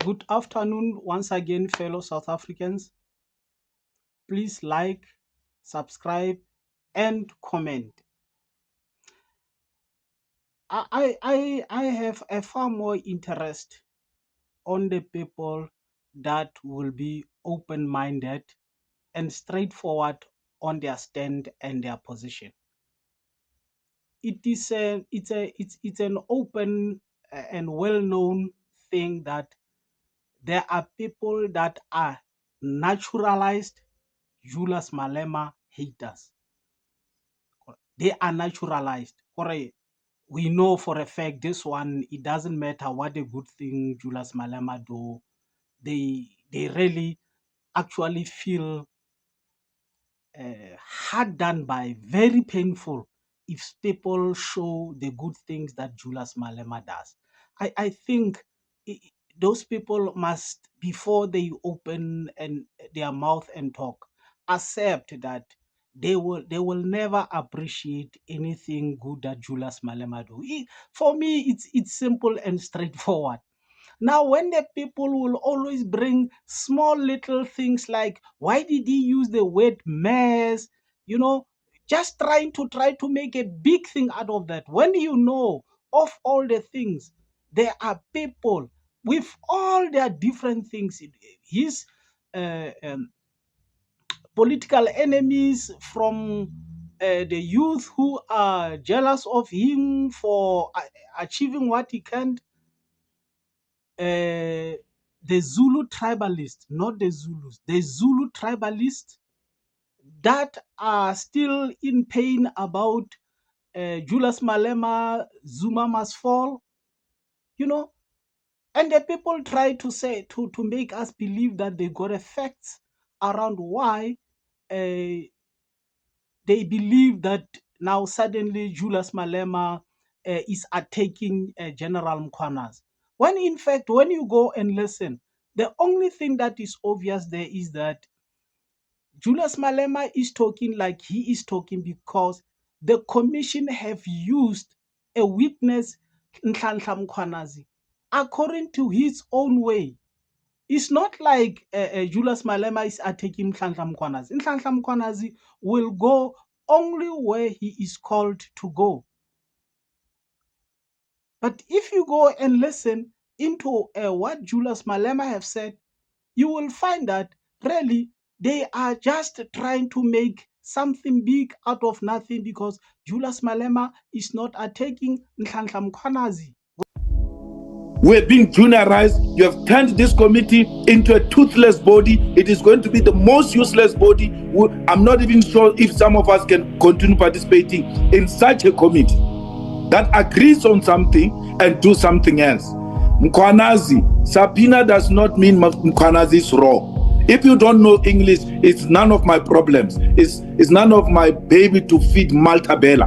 Good afternoon once again, fellow South Africans. Please like, subscribe, and comment. I have a far more interest on the people that will be open-minded and straightforward on their stand and their position. It's an open and well-known thing that there are people that are naturalized Julius Malema haters. They are naturalized. We know for a fact this one, it doesn't matter what a good thing Julius Malema do. They really actually feel hard done by, very painful if people show the good things that Julius Malema does. I think i- those people must, before they open and their mouth and talk, accept that they will never appreciate anything good that Julius Malema do. For me, it's simple and straightforward. Now, when the people will always bring small little things like, why did he use the word mess? You know, just try to make a big thing out of that. When you know of all the things, there are people with all their different things. His uh, um, political enemies, from the youth who are jealous of him for achieving what he can't, the Zulu tribalists, not the Zulus, the Zulu tribalists that are still in pain about Julius Malema, Zuma must fall, you know, and the people try to say, to make us believe that they got the facts around why uh, they believe that now suddenly Julius Malema is attacking General Mkwanas. When in fact, when you go and listen, the only thing that is obvious there is that Julius Malema is talking like he is talking because the commission have used a witness, Nhlanhla Mkhwanazi, according to his own way. It's not like Julius Malema is attacking Nhlanhla Mkhwanazi. Nhlanhla Mkhwanazi will go only where he is called to go. But if you go and listen into what Julius Malema have said, you will find that really they are just trying to make something big out of nothing because Julius Malema is not attacking Nhlanhla Mkhwanazi. We're being juniorized. You have turned this committee into a toothless body. It is going to be the most useless body. I'm not even sure if some of us can continue participating in such a committee that agrees on something and do something else. Mkhwanazi, subpoena does not mean Mkhwanazi is wrong. If you don't know English, it's none of my problems. It's none of my baby to feed Malta Bella.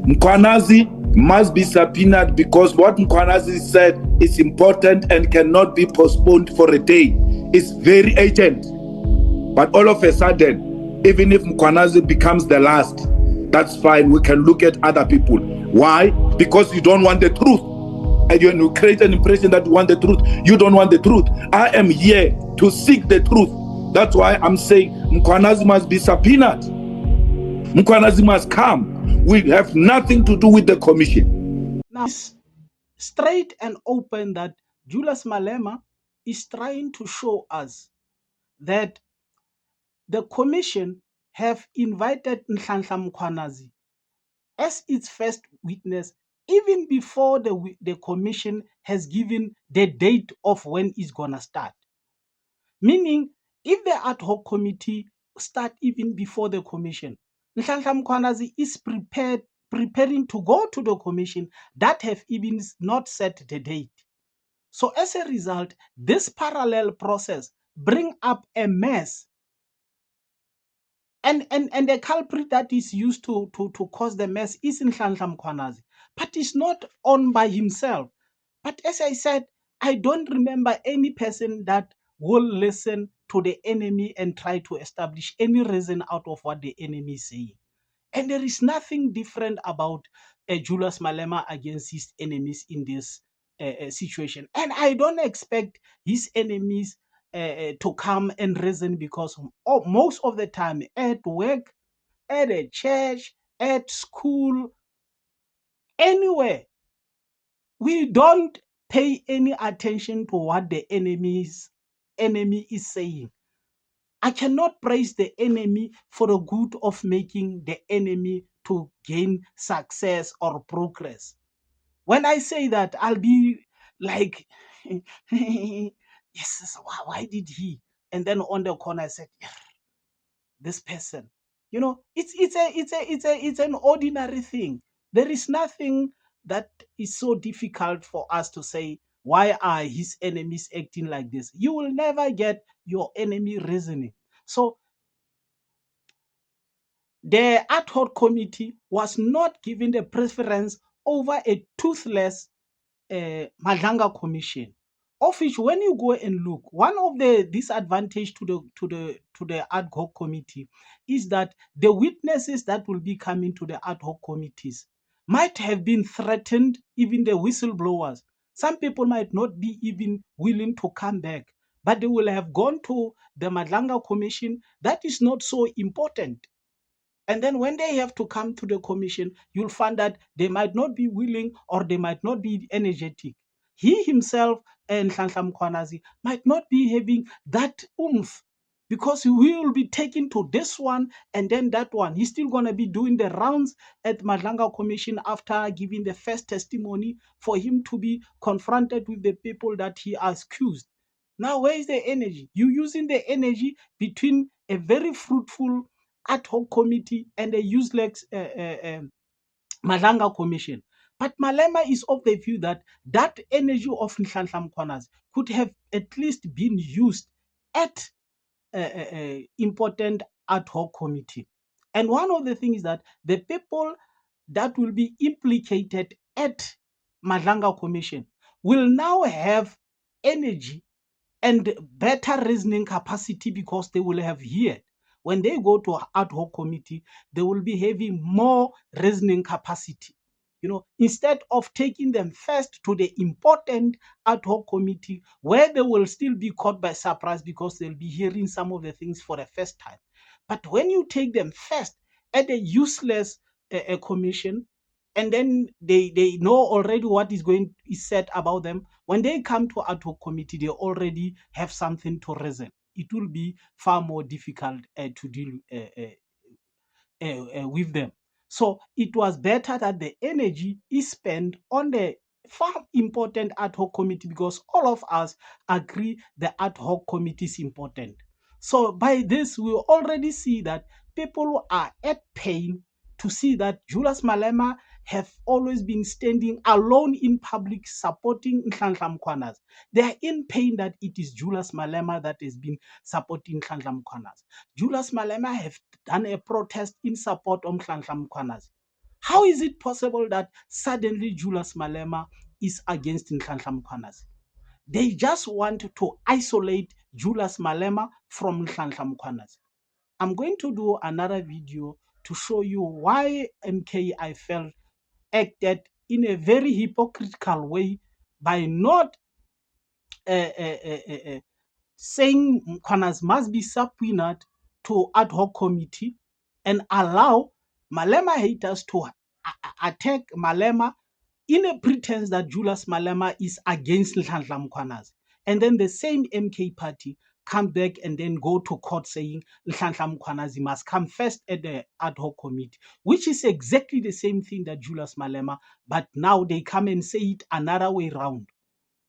Mkhwanazi must be subpoenaed because what Mkhwanazi said is important and cannot be postponed for a day. It's very urgent. But all of a sudden, even if Mkhwanazi becomes the last, that's fine. We can look at other people. Why? Because you don't want the truth. And you create an impression that you want the truth. You don't want the truth. I am here to seek the truth. That's why I'm saying Mkhwanazi must be subpoenaed. Mkhwanazi must come. We have nothing to do with the commission. Now, it's straight and open that Julius Malema is trying to show us that the commission have invited Nhlanhla Mkhwanazi as its first witness even before the commission has given the date of when it's gonna start. Meaning, if the ad hoc committee start even before the commission, Nhlanhla Mkhwanazi is preparing to go to the commission that have even not set the date. So as a result, this parallel process bring up a mess. And the culprit that is used to cause the mess is Nhlanhla Mkhwanazi, but he's not on by himself. But as I said, I don't remember any person that will listen to the enemy and try to establish any reason out of what the enemy is saying. And there is nothing different about Julius Malema against his enemies in this situation. And I don't expect his enemies to come and reason, because most of the time at work, at a church, at school, anywhere, we don't pay any attention to what the enemy is saying. I cannot praise the enemy for the good of making the enemy to gain success or progress. When I say that, I'll be like, yes, why did he? And then on the corner, I said, yeah, this person. It's an ordinary thing. There is nothing that is so difficult for us to say, why are his enemies acting like this? You will never get your enemy reasoning. So the ad hoc committee was not given the preference over a toothless Madlanga Commission, of which, when you go and look, one of the disadvantage to the ad hoc committee is that the witnesses that will be coming to the ad hoc committees might have been threatened, even the whistleblowers. Some people might not be even willing to come back, but they will have gone to the Madlanga Commission. That is not so important. And then when they have to come to the commission, you'll find that they might not be willing, or they might not be energetic. He himself, and Nhlanhla Mkhwanazi, might not be having that oomph, because he will be taken to this one and then that one. He's still going to be doing the rounds at Madlanga Commission after giving the first testimony, for him to be confronted with the people that he accused. Now, where is the energy? You using the energy between a very fruitful ad hoc committee and a useless Madlanga Commission. But Malema is of the view that that energy of Nhlanhla Mkhwanazi could have at least been used at important ad hoc committee. And one of the things is that the people that will be implicated at Madlanga Commission will now have energy and better reasoning capacity, because they will have heard. When they go to ad hoc committee, they will be having more reasoning capacity. Instead of taking them first to the important ad hoc committee, where they will still be caught by surprise, because they'll be hearing some of the things for the first time. But when you take them first at a useless commission, and then they know already what is said about them, when they come to ad hoc committee, they already have something to reason. It will be far more difficult to deal with them. So it was better that the energy is spent on the far important ad hoc committee, because all of us agree the ad hoc committee is important. So by this, we already see that people are at pain to see that Julius Malema have always been standing alone in public supporting Nhlanhla Mkhwanazi. They are in pain that it is Julius Malema that has been supporting Nhlanhla Mkhwanazi. Julius Malema have done a protest in support of Nhlanhla Mkhwanazi. How is it possible that suddenly Julius Malema is against Nhlanhla Mkhwanazi? They just want to isolate Julius Malema from Nhlanhla Mkhwanazi. I'm going to do another video to show you why MK, I felt, acted in a very hypocritical way by not saying Mkhwanazi must be subpoenaed to ad hoc committee and allow Malema haters to attack Malema in a pretense that Julius Malema is against Nhlanhla Mkhwanazi. And then the same MK party come back and then go to court saying Nhlanhla Mkhwanazi must come first at the ad hoc committee, which is exactly the same thing that Julius Malema, but now they come and say it another way around,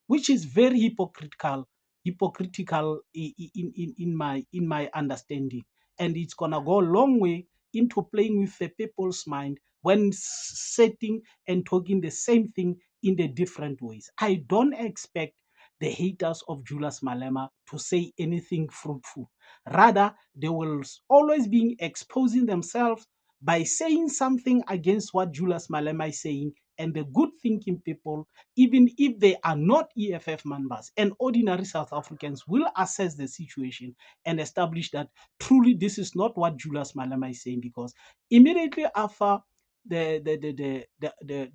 which is very hypocritical in my understanding. And it's gonna go a long way into playing with the people's mind when setting and talking the same thing in the different ways. I don't expect the haters of Julius Malema to say anything fruitful. Rather, they will always be exposing themselves by saying something against what Julius Malema is saying. And the good thinking people, even if they are not EFF members and ordinary South Africans, will assess the situation and establish that truly this is not what Julius Malema is saying, because immediately after the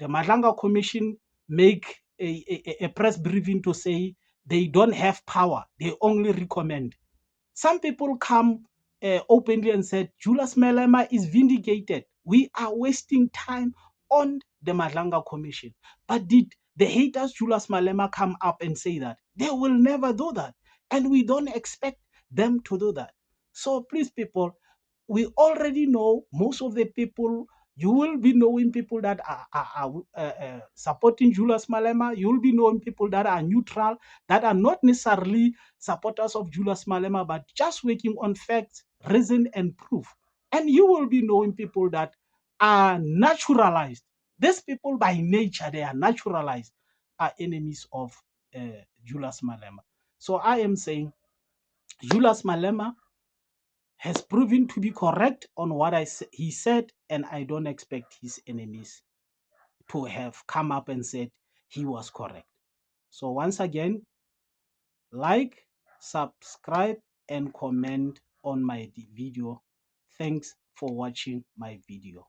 Madlanga Commission make a press briefing to say they don't have power, they only recommend. Some people come openly and said, Julius Malema is vindicated. We are wasting time on the Madlanga Commission. But did the haters Julius Malema come up and say that? They will never do that. And we don't expect them to do that. So please, people, we already know most of the people. You will be knowing people that are supporting Julius Malema. You will be knowing people that are neutral, that are not necessarily supporters of Julius Malema, but just working on facts, reason, and proof. And you will be knowing people that are naturalized. These people, by nature, they are naturalized, are enemies of Julius Malema. So I am saying Julius Malema has proven to be correct on what he said, and I don't expect his enemies to have come up and said he was correct. So once again, like, subscribe, and comment on my video. Thanks for watching my video.